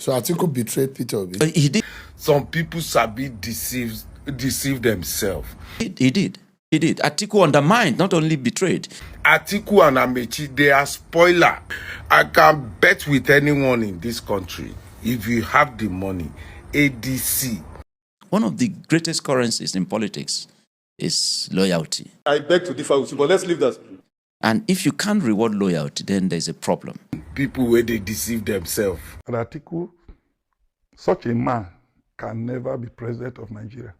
So Atiku betrayed Peter Obi. He did. Some people sabi deceive themselves. He did. Atiku undermined, not only betrayed. Atiku and Amechi, they are spoiler. I can bet with anyone in this country, if you have the money, ADC. One of the greatest currencies in politics is loyalty. I beg to differ with you, but let's leave that. And if you can't reward loyalty, then there's a problem. People where they deceive themselves. And Atiku, such a man can never be president of Nigeria.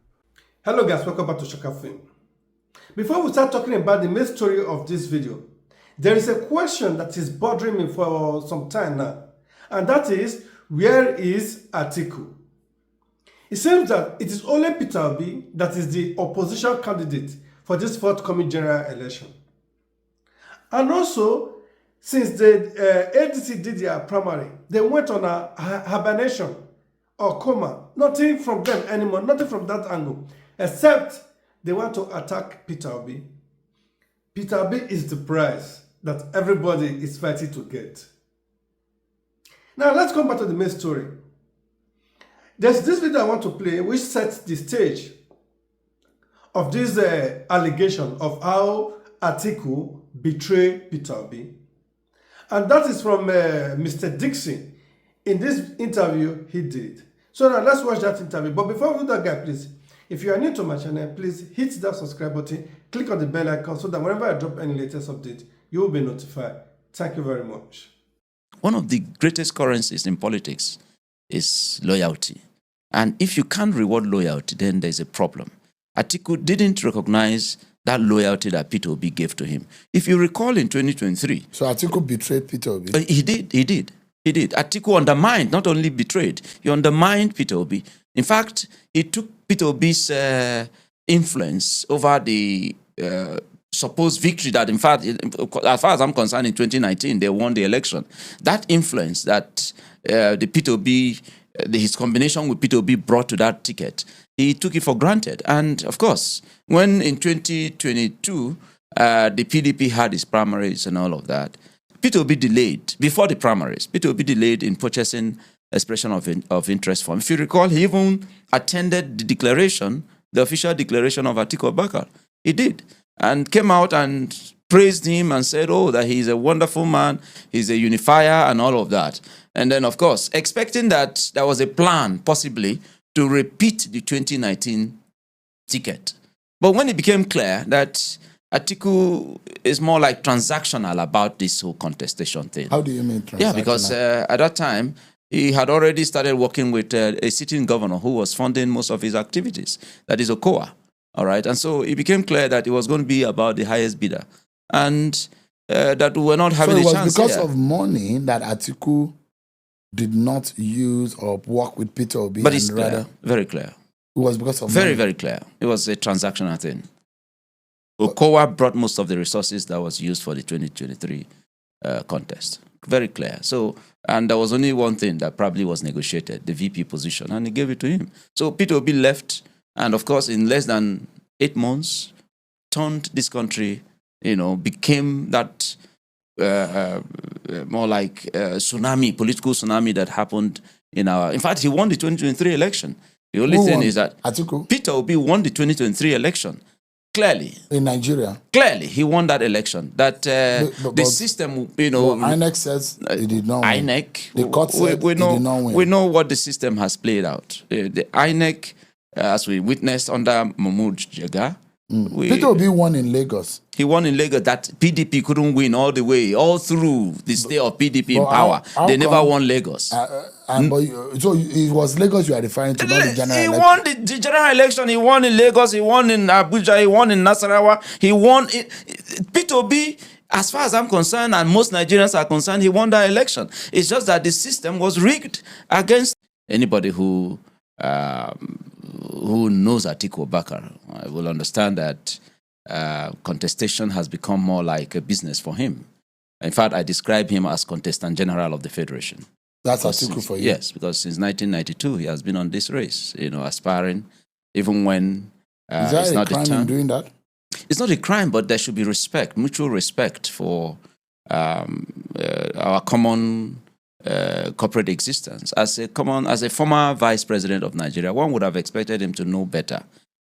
Hello guys, welcome back to Chaka Film. Before we start talking about the main story of this video, there is a question that is bothering me for some time now. And that is, where is Atiku? It seems that it is only Peter Obi that is the opposition candidate for this forthcoming general election. And also, since the ADC did their primary, they went on a hibernation or coma. Nothing from them anymore, nothing from that angle, except they want to attack Peter Obi. Peter Obi is the prize that everybody is fighting to get. Now, let's come back to the main story. There's this video I want to play which sets the stage of this allegation of how Atiku betrayed Peter Obi. And that is from Mr. Dickson in this interview he did. So now let's watch that interview. But before we do that, guys, please, if you are new to my channel, please hit that subscribe button, click on the bell icon so that whenever I drop any latest update, you will be notified. Thank you very much. One of the greatest currencies in politics is loyalty. And if you can't reward loyalty, then there's a problem. Atiku didn't recognize that loyalty that Peter Obi gave to him. If you recall in 2023... So Atiku betrayed Peter Obi? He did. Atiku undermined, not only betrayed, he undermined Peter Obi. In fact, he took Peter Obi's influence over the supposed victory that, in fact, as far as I'm concerned, in 2019, they won the election. That influence that the Peter Obi, his combination with Peter Obi brought to that ticket, he took it for granted. And of course, when in 2022, the PDP had its primaries and all of that, Peter Obi delayed, before the primaries, Peter Obi delayed in purchasing expression of interest form. If you recall, he even attended the declaration, the official declaration of Atiku Abubakar. He did, and came out and praised him and said, oh, that he's a wonderful man, he's a unifier and all of that. And then, of course, expecting that there was a plan, possibly, to repeat the 2019 ticket. But when it became clear that Atiku is more like transactional about this whole contestation thing. How do you mean transactional? Yeah, because at that time, he had already started working with a sitting governor who was funding most of his activities. That is Okowa. All right. And so it became clear that it was going to be about the highest bidder. And that we were not having a chance. So it was because of money that Atiku did not use or work with Peter Obi. But it's clear, very clear. It was because of money. Very clear. It was a transactional thing. Okowa brought most of the resources that was used for the 2023 contest. Very clear. So, and there was only one thing that probably was negotiated, the VP position, and he gave it to him. So Peter Obi left, and of course, in less than 8 months, turned this country, became that more like tsunami, political tsunami that happened in our... In fact, he won the 2023 election. The only thing is that Atiku? Peter Obi won the 2023 election. Clearly. In Nigeria? Clearly, he won that election. That the system, INEC says he did not win. INEC, the court said he did not win. We know what the system has played out. The INEC, as we witnessed under Mahmoud Jaga, Peter Obi won in Lagos. He won in Lagos. That PDP couldn't win all the way, all through the state of PDP in power. They never won Lagos. So it was Lagos you are referring to, not the general election? He won the general election. He won in Lagos. He won in Abuja. He won in Nasarawa. He won... Peter Obi, as far as I'm concerned, and most Nigerians are concerned, he won that election. It's just that the system was rigged against anybody who knows Atiku Abubakar will understand that contestation has become more like a business for him. In fact, I describe him as contestant general of the Federation. That's Atiku for you? Yes, because since 1992, he has been on this race, aspiring, even when it's not a crime in doing that? It's not a crime, but there should be respect, mutual respect for our common corporate existence. As a former vice president of Nigeria, one would have expected him to know better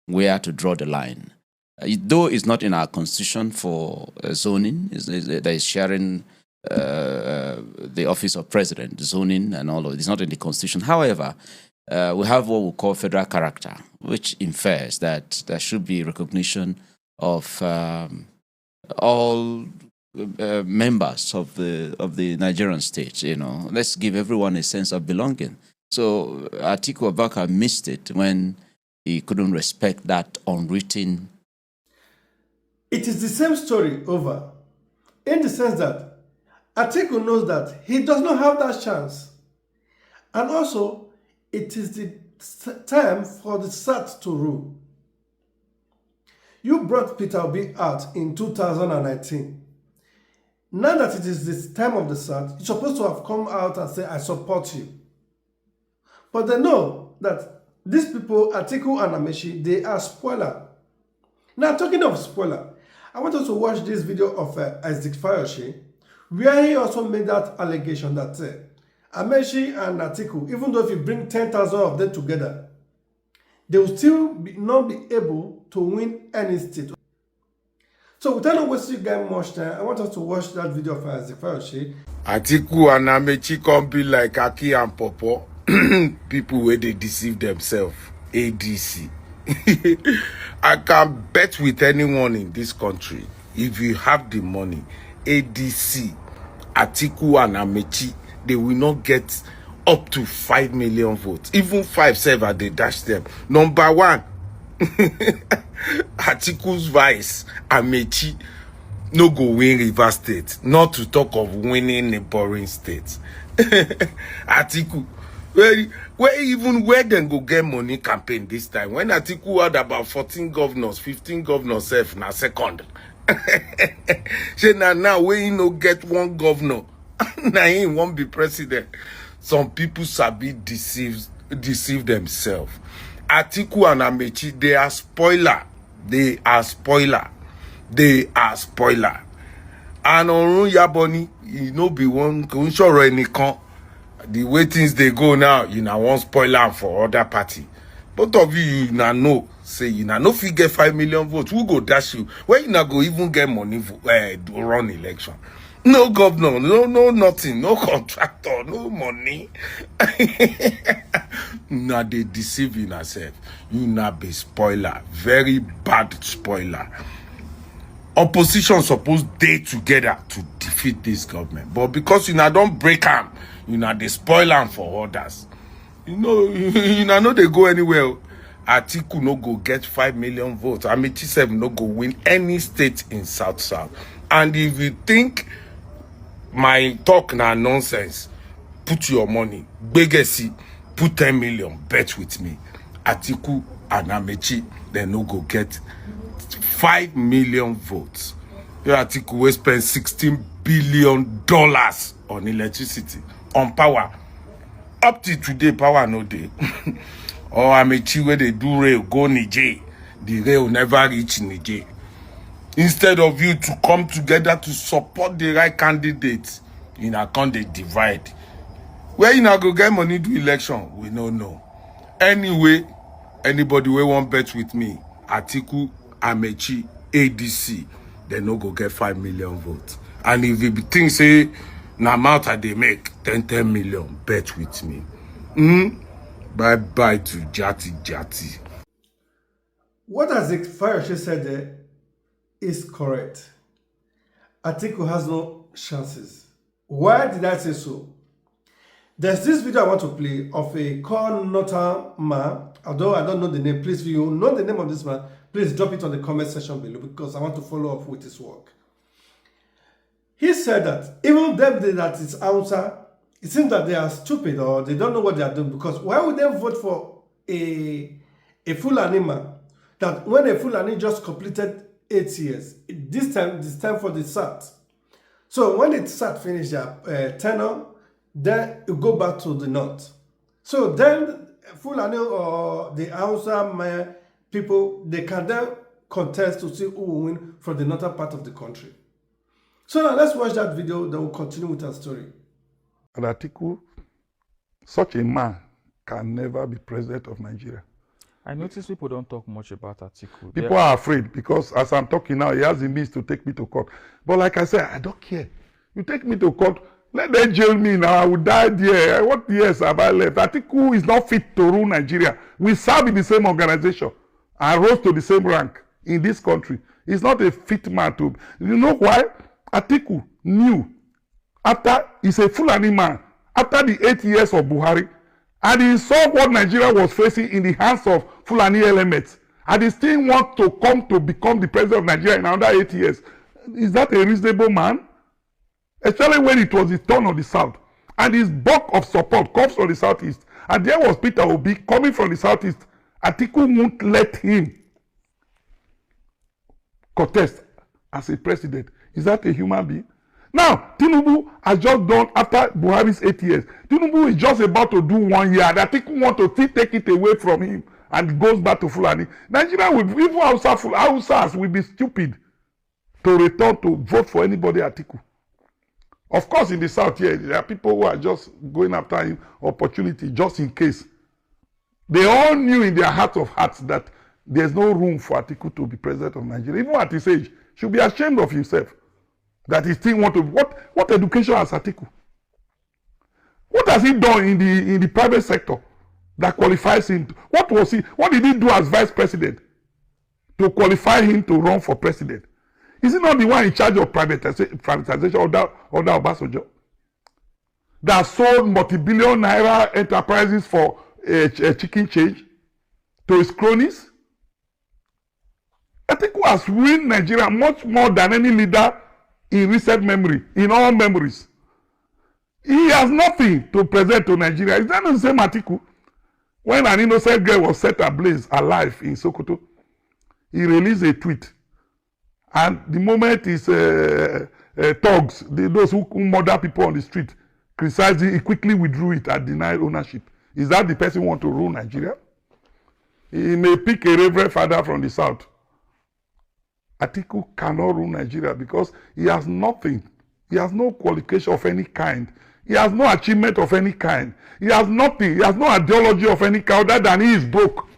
where to draw the line. Though it's not in our constitution for zoning, there is sharing the office of president, zoning and all of it. It's not in the constitution. However, we have what we call federal character, which infers that there should be recognition of all members of the Nigerian state. Let's give everyone a sense of belonging. So Atiku Abubakar missed it when he couldn't respect that unwritten. It is the same story over, in the sense that Atiku knows that he does not have that chance. And also, it is the time for the SAT to rule. You brought Peter Obi out in 2019. Now that it is the time of the SAT, you're supposed to have come out and say, I support you. But they know that these people, Atiku and Amaechi, they are spoiler. Now, talking of spoiler, I want us to watch this video of Isaac Fayose, where he also made that allegation that Amaechi and Atiku, even though if you bring 10,000 of them together, they will still not be able to win any state. So without not wasting you guys much time, I want us to watch that video of Isaac Fayose. Atiku and Amaechi can't be like Aki and Popo. People where they deceive themselves. ADC. I can bet with anyone in this country, if you have the money, ADC, Atiku and Amaechi, they will not get up to 5 million votes. Even 5-7, they dash them. Number one, Atiku's vice, Amaechi, no go win Rivers State. Not to talk of winning neighboring states. Atiku, where then go get money campaign this time? When Atiku had about 14 governors, 15 governors self na second. Say now where you no get one governor, now he won't be president. Some people sabi deceive themselves. Atiku and Amaechi, they are spoiler. They are spoiler. They are spoiler. And on Yaboni, you know, be one sure any con. The way things they go now, you know, one spoiler for other party. Both of you now know, say you now no fit get 5 million votes. Who go dash you? Where you now go even get money to run election? No governor, no nothing, no contractor, no money. Now they deceive you yourself. You now be spoiler, very bad spoiler. Opposition supposed day together to defeat this government, but because you now don't break them, you know they spoil them for others. You know they go anywhere. Atiku no go get 5 million votes. Amaechi 7 no go win any state in South. And if you think my talk na nonsense, put your money. Begesi, put 10 million, bet with me. Atiku and Amaechi, they no go get 5 million votes. Your Atiku will spend $16 billion on electricity, on power. Up to today, power no day. Or Amaechi where they do rail, go Niger. The rail never reach Niger. Instead of you to come together to support the right candidates, you know, can't they divide? Where you now go get money to election? We don't know. Anyway, anybody will want bet with me, Atiku, Amaechi, ADC, they no go get 5 million votes. And if you think say na amount they make 10 million, bet with me. Bye to Jati. What Isaac Fayose said there is correct. Atiku has no chances. Why did I say so? There's this video I want to play of a connotor man. Although I don't know the name, please, if you know the name of this man, please drop it on the comment section below because I want to follow up with his work. He said that even them that is outside, it seems that they are stupid or they don't know what they are doing, because why would they vote for a Fulani man that when a Fulani just completed 8 years, this time for the SAT. So when the SAT finish their tenure, then you go back to the north. So then Fulani or the Hausa people, they can then contest to see who will win from the northern part of the country. So now let's watch that video, then we'll continue with our story. And Atiku, such a man can never be president of Nigeria. I notice people don't talk much about Atiku. People are afraid because as I'm talking now, he has the means to take me to court. But like I said, I don't care. You take me to court, let them jail me now. I will die there. What years have I left? Atiku is not fit to rule Nigeria. We serve in the same organization and rose to the same rank in this country. He's not a fit man to. You know why? Atiku knew after he's a Fulani man, after the 8 years of Buhari, and he saw what Nigeria was facing in the hands of Fulani elements, and he still wants to come to become the president of Nigeria in another 8 years. Is that a reasonable man? Especially when it was his turn on the south. And his bulk of support comes from the southeast. And there was Peter Obi coming from the southeast. Atiku won't let him contest as a president. Is that a human being? Now, Tinubu has just done, after Buhari's 8 years, Tinubu is just about to do 1 year. And Atiku want to still take it away from him and goes back to Fulani. Nigeria will, even Hausas will be stupid to return to vote for anybody Atiku. Of course, in the south here, there are people who are just going after him opportunity just in case. They all knew in their heart of hearts that there's no room for Atiku to be president of Nigeria. Even at his age, should be ashamed of himself. That he still want to. What education has Atiku? What has he done in the private sector that qualifies him? What did he do as vice president to qualify him to run for president? Is he not the one in charge of privatization under Obasanjo? That sold multi-billion naira enterprises for a chicken change to his cronies? Atiku has ruined Nigeria much more than any leader in recent memory, in all memories. He has nothing to present to Nigeria. Is that not the same Atiku? When an innocent girl was set ablaze alive in Sokoto, he released a tweet. And the moment his thugs, those who murder people on the street, criticized it, he quickly withdrew it and denied ownership. Is that the person who wants to rule Nigeria? He may pick a reverend father from the south. Atiku cannot rule Nigeria because he has nothing. He has no qualification of any kind. He has no achievement of any kind. He has nothing. He has no ideology of any kind other than he is broke.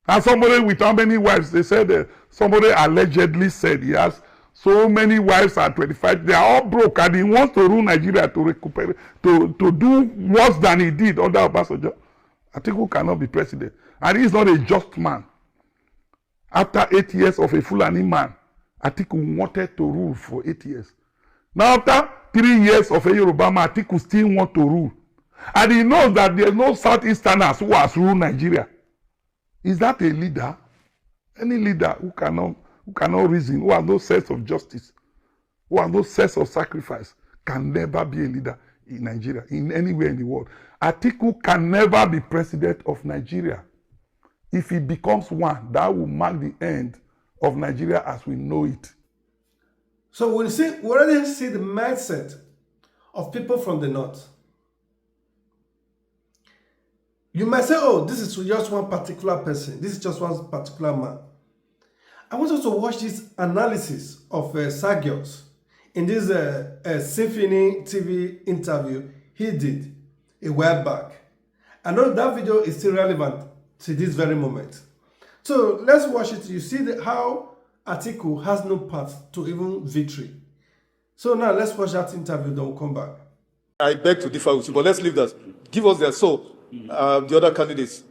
And somebody with how many wives? They said somebody allegedly said he has so many wives at 25. They are all broke and he wants to rule Nigeria to recuperate, to do worse than he did under Obasanjo. Atiku cannot be president. And he is not a just man. After 8 years of a Fulani man, Atiku wanted to rule for 8 years. Now after 3 years of a Yoruba man, Atiku still wants to rule. And he knows that there is no Southeasterners who has ruled Nigeria. Is that a leader? Any leader who cannot reason, who has no sense of justice, who has no sense of sacrifice, can never be a leader in Nigeria, in anywhere in the world. Atiku can never be president of Nigeria. If he becomes one, that will mark the end of Nigeria as we know it. So we already see the mindset of people from the north. You might say, oh, this is just one particular person. This is just one particular man. I want you to watch this analysis of Sagios in this Symphony TV interview he did a while back. I know that video is still relevant to this very moment. So let's watch it. You see how Atiku has no path to even victory. So now let's watch that interview, then we'll come back. I beg to differ with you, but let's leave that. Give us the other candidates.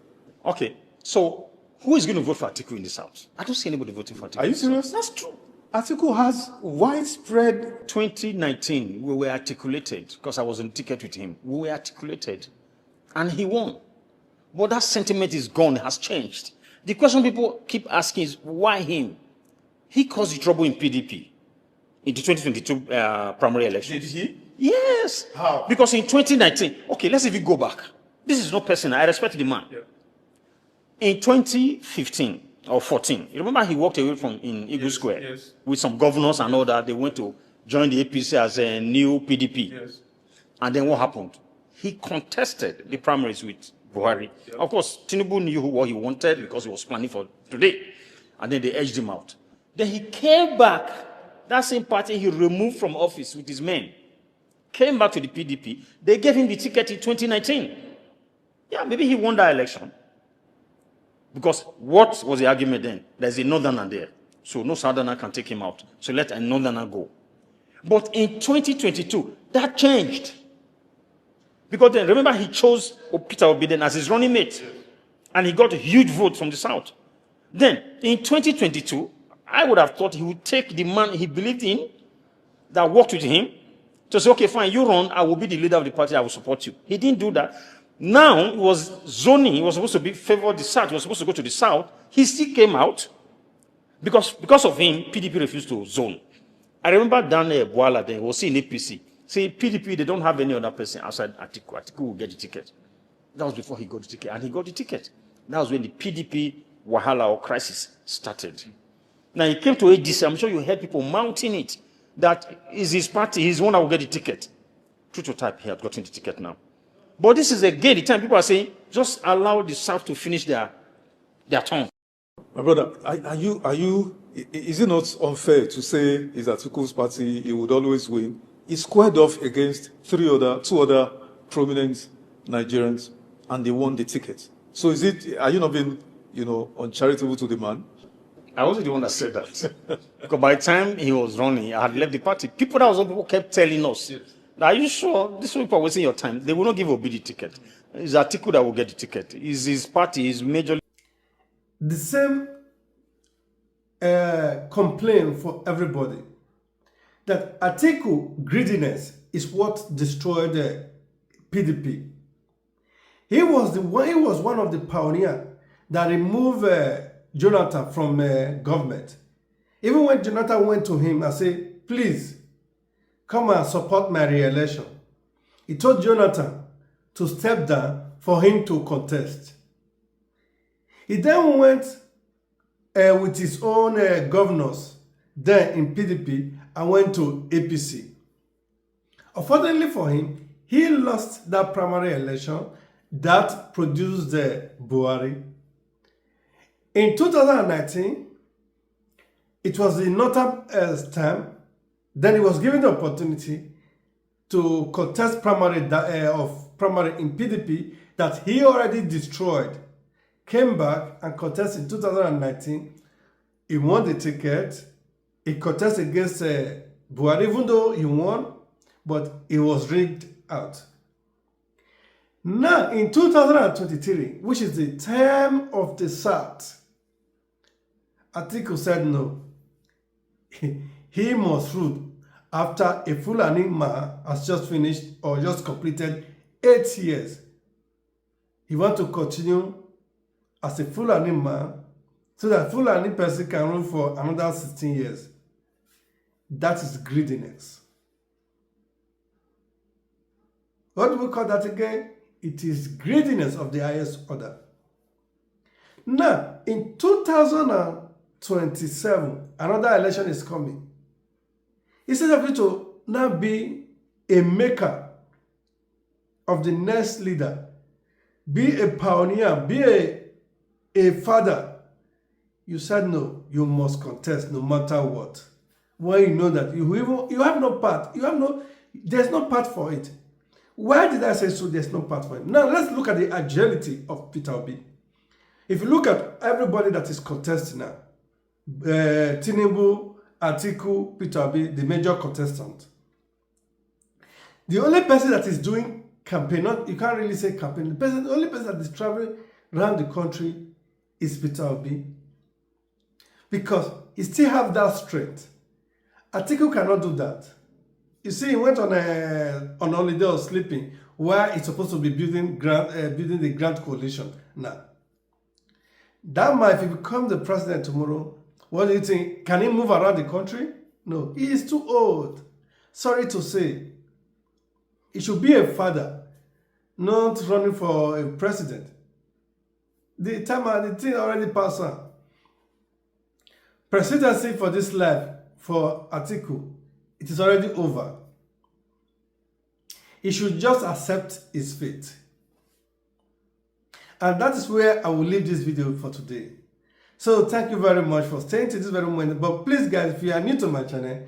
Okay, so who is going to vote for Atiku in the South? I don't see anybody voting for Atiku. Are you serious? That's true. Atiku has widespread. 2019, we were articulated, because I was on ticket with him. We were articulated, and he won. But that sentiment is gone, has changed. The question people keep asking is, why him? He caused the trouble in PDP in the 2022 primary election. Did he? Yes. How? Because in 2019, okay, let's even go back. This is not personal. I respect the man. Yeah. In 2015 or 14, you remember he walked away from in Eagle Square yes. with some governors and all that. They went to join the APC as a new PDP. Yes. And then what happened? He contested the primaries with Buhari. Yep. Of course, Tinubu knew what he wanted because he was planning for today. And then they edged him out. Then he came back. That same party he removed from office with his men came back to the PDP. They gave him the ticket in 2019. Yeah, maybe he won that election. Because what was the argument then? There's a northerner there. So no southerner can take him out. So let a northerner go. But in 2022, that changed. Because then, remember, he chose Peter Obi as his running mate. And he got a huge vote from the south. Then, in 2022, I would have thought he would take the man he believed in, that worked with him, to say, okay, fine, you run, I will be the leader of the party, I will support you. He didn't do that. Now, it was zoning. He was supposed to be favored the south. He was supposed to go to the south. He still came out. Because of him, PDP refused to zone. I remember Dan Boala then, he was in APC. Say, PDP, they don't have any other person outside Atiku. Atiku will get the ticket. That was before he got the ticket. And he got the ticket. That was when the PDP wahala or crisis started. Now, he came to ADC. I'm sure you heard people mounting it. That is his party. He's the one that will get the ticket. True to type, he had gotten the ticket now. But this is again the time people are saying, just allow the South to finish their turn. My brother, is it not unfair to say it's Atiku's party, he would always win? He squared off against two other prominent Nigerians, and they won the ticket. So are you not being, uncharitable to the man? I wasn't the one that said that. Because by the time he was running, I had left the party. People kept telling us, yes, are you sure these people are wasting your time? They will not give Obi the ticket. It's Atiku that will get the ticket. It's his party, his major. The same complaint for everybody that Atiku greediness is what destroyed the PDP. He was one of the pioneers that removed Jonathan from government. Even when Jonathan went to him and said, please, come and support my re-election, he told Jonathan to step down for him to contest. He then went with his own governors then in PDP and went to APC. Unfortunately for him, he lost that primary election that produced Buhari. In 2019, it was the Northern time. Then he was given the opportunity to contest primary in PDP that he already destroyed. Came back and contested in 2019. He won the ticket. He contested against Buhari, even though he won, but he was rigged out. Now, in 2023, which is the term of the South, Atiku said no. He must rule after a Fulani man has just finished or just completed 8 years. He wants to continue as a Fulani man so that Fulani person can rule for another 16 years. That is greediness. What do we call that again? It is greediness of the highest order. Now, in 2027, another election is coming. Instead of it to now be a maker of the next leader, be a pioneer, be a father, you said no, you must contest no matter what. When you know that you have no part, there's no part for it. Why did I say so? There's no part for it. Now let's look at the agility of Peter Obi. If you look at everybody that is contesting now, Tinubu, Atiku, Peter Obi, the major contestant. The only person that is doing campaign, you can't really say campaign, the only person that is traveling around the country is Peter Obi. Because he still have that strength. Atiku cannot do that. You see, he went on holiday or sleeping, where he's supposed to be building the Grand Coalition now. That man, if he becomes the president tomorrow, what do you think? Can he move around the country? No, he is too old. Sorry to say. He should be a father, not running for a president. The thing already passed on. Presidency for this life, for Atiku, it is already over. He should just accept his fate. And that is where I will leave this video for today. So thank you very much for staying to this very moment. But please guys, if you are new to my channel,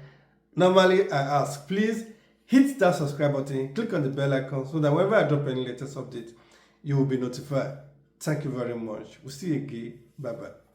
normally I ask, please hit that subscribe button, click on the bell icon so that whenever I drop any latest update, you will be notified. Thank you very much. We'll see you again. Bye-bye.